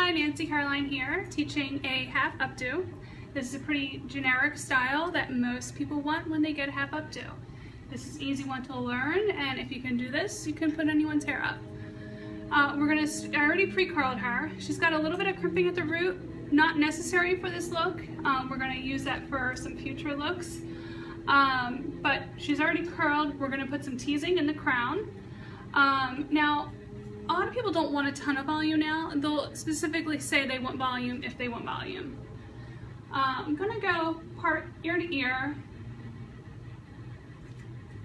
Hi, Nancy Caroline here, teaching a half updo. This is a pretty generic style that most people want when they get a half updo. This is an easy one to learn, and if you can do this, you can put anyone's hair up. I already pre-curled her. She's got a little bit of crimping at the root, not necessary for this look. We're going to use that for some future looks. But she's already curled. We're going to put some teasing in the crown. Now, a lot of people don't want a ton of volume now. They'll specifically say they want volume if they want volume. I'm going to go part ear to ear.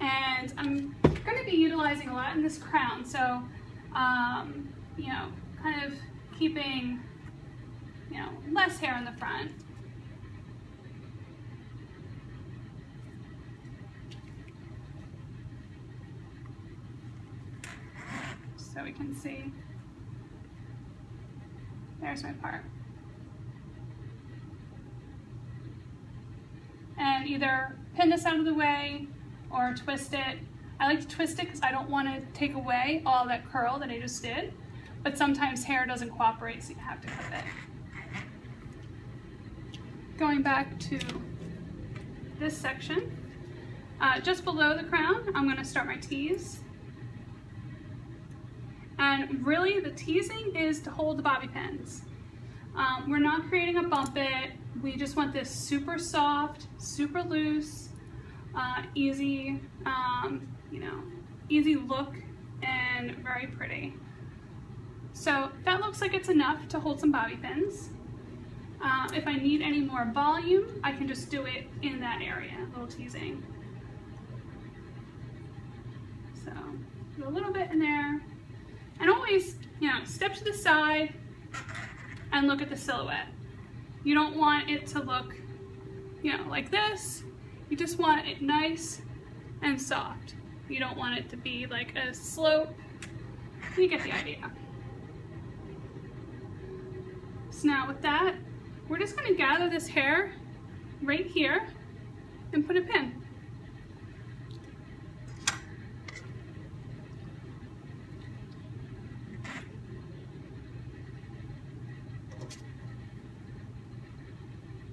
And I'm going to be utilizing a lot in this crown. So, you know, kind of keeping, you know, less hair in the front. So we can see, there's my part. And either pin this out of the way or twist it. I like to twist it because I don't want to take away all that curl that I just did, but sometimes hair doesn't cooperate, so you have to clip it. Going back to this section, just below the crown, I'm going to start my tease. And really, the teasing is to hold the bobby pins. We're not creating a bump it. We just want this super soft, super loose, easy, you know, easy look and very pretty. So that looks like it's enough to hold some bobby pins. If I need any more volume, I can just do it in that area, a little teasing. So do a little bit in there. And always, you know, step to the side and look at the silhouette. You don't want it to look, you know, like this. You just want it nice and soft. You don't want it to be like a slope. You get the idea. So now with that, we're just going to gather this hair right here and put a pin.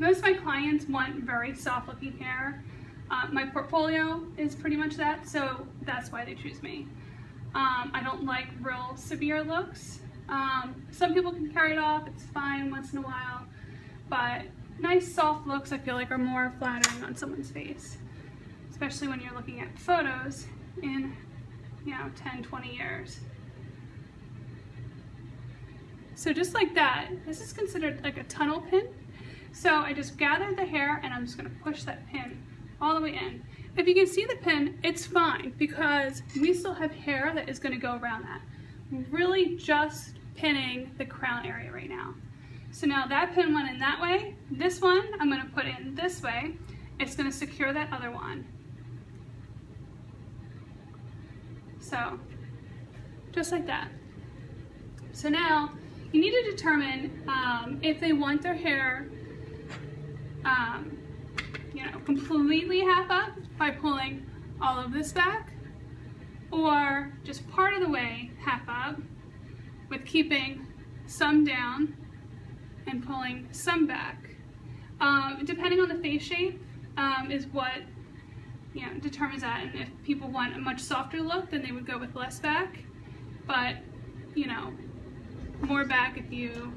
Most of my clients want very soft looking hair. My portfolio is pretty much that, so that's why they choose me. I don't like real severe looks. Some people can carry it off, it's fine once in a while, but nice soft looks I feel like are more flattering on someone's face, especially when you're looking at photos in, you know, 10, 20 years. So just like that, this is considered like a tunnel pin. So I just gathered the hair and I'm just going to push that pin all the way in. If you can see the pin, it's fine because we still have hair that is going to go around that. We're really just pinning the crown area right now. So now that pin went in that way. This one I'm going to put in this way. It's going to secure that other one. So just like that. So now you need to determine if they want their hair you know, completely half up by pulling all of this back, or just part of the way half up with keeping some down and pulling some back. Depending on the face shape is what, you know, determines that. And if people want a much softer look, then they would go with less back, but you know, more back if you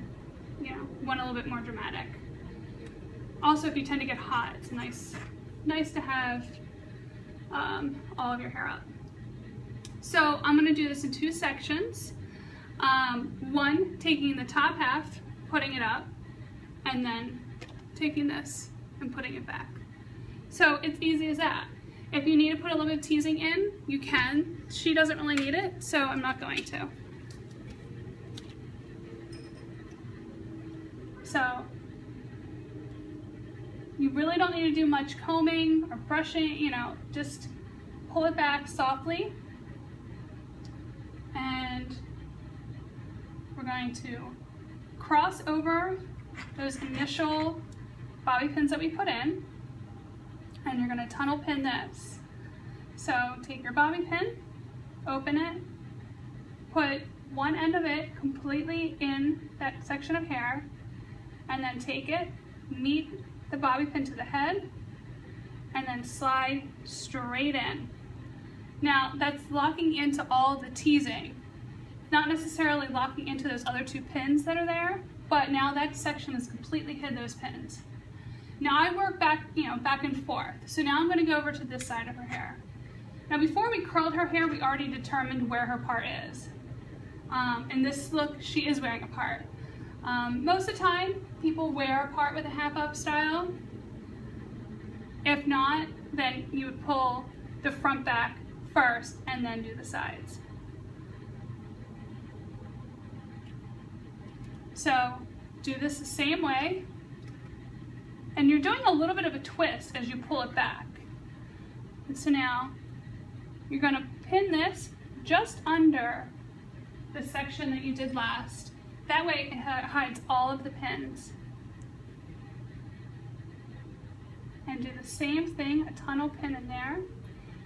know, want a little bit more dramatic. Also, if you tend to get hot, it's nice to have all of your hair up. So I'm going to do this in two sections. One, taking the top half, putting it up, and then taking this and putting it back. So it's easy as that. If you need to put a little bit of teasing in, you can. She doesn't really need it, so I'm not going to. So you really don't need to do much combing or brushing, you know, just pull it back softly. And we're going to cross over those initial bobby pins that we put in, and you're going to tunnel pin this. So take your bobby pin, open it, put one end of it completely in that section of hair, and then take it, meet the bobby pin to the head, and then slide straight in. Now that's locking into all the teasing, not necessarily locking into those other two pins that are there, but now that section has completely hid those pins. Now I work back, back and forth. So now I'm going to go over to this side of her hair. Now before we curled her hair, we already determined where her part is. In this look, she is wearing a part. Most of the time, people wear a part with a half up style. If not, then you would pull the front back first and then do the sides. So do this the same way, and you're doing a little bit of a twist as you pull it back. And so now you're going to pin this just under the section that you did last. That way it hides all of the pins. And do the same thing, a tunnel pin in there.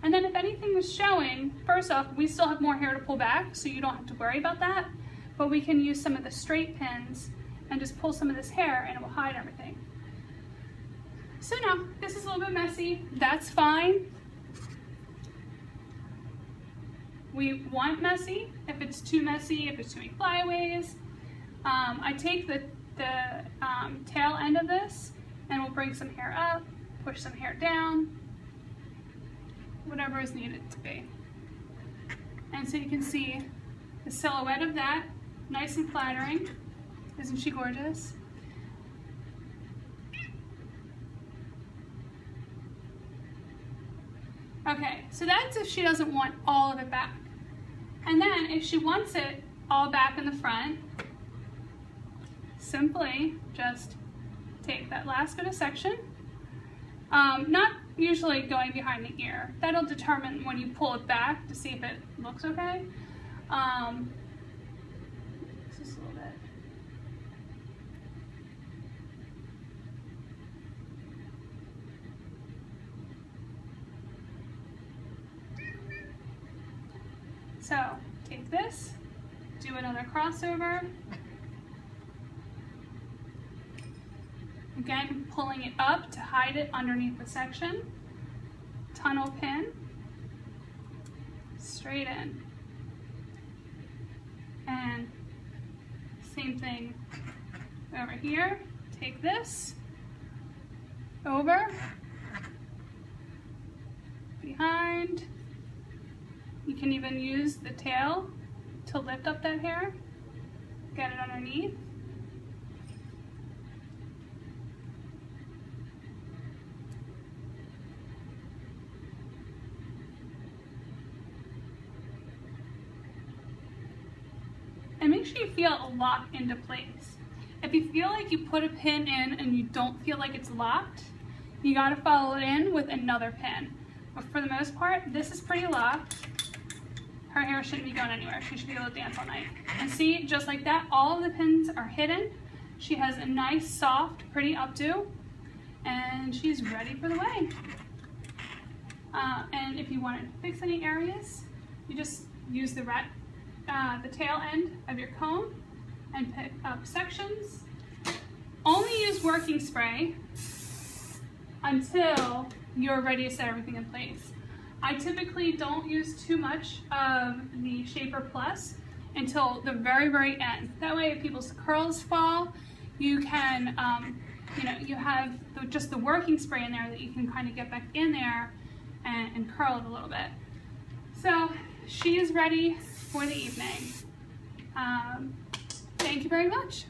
And then if anything is showing, first off, we still have more hair to pull back, so you don't have to worry about that. But we can use some of the straight pins and just pull some of this hair and it will hide everything. So now, this is a little bit messy. That's fine. We want messy. If it's too messy, if it's too many flyaways, I take the tail end of this and we'll bring some hair up, push some hair down, whatever is needed to be. And so you can see the silhouette of that, nice and flattering. Isn't she gorgeous? Okay, so that's if she doesn't want all of it back. And then if she wants it all back in the front, simply just take that last bit of section, not usually going behind the ear. That'll determine when you pull it back to see if it looks okay. Just a little bit. So take this, do another crossover. Again, pulling it up to hide it underneath the section. Tunnel pin, straight in. And same thing over here. Take this, over, behind. You can even use the tail to lift up that hair, get it underneath. And make sure you feel it lock into place. If you feel like you put a pin in and you don't feel like it's locked, you gotta follow it in with another pin. But for the most part, this is pretty locked. Her hair shouldn't be going anywhere. She should be able to dance all night. And see, just like that, all of the pins are hidden. She has a nice, soft, pretty updo, and she's ready for the wave. And if you want to fix any areas, you just use the tail end of your comb and pick up sections. Only use working spray until you're ready to set everything in place. I typically don't use too much of the Shaper Plus until the very, very end. That way, if people's curls fall, you can, you have just the working spray in there that you can kind of get back in there and curl it a little bit. So she is ready for the evening. Thank you very much.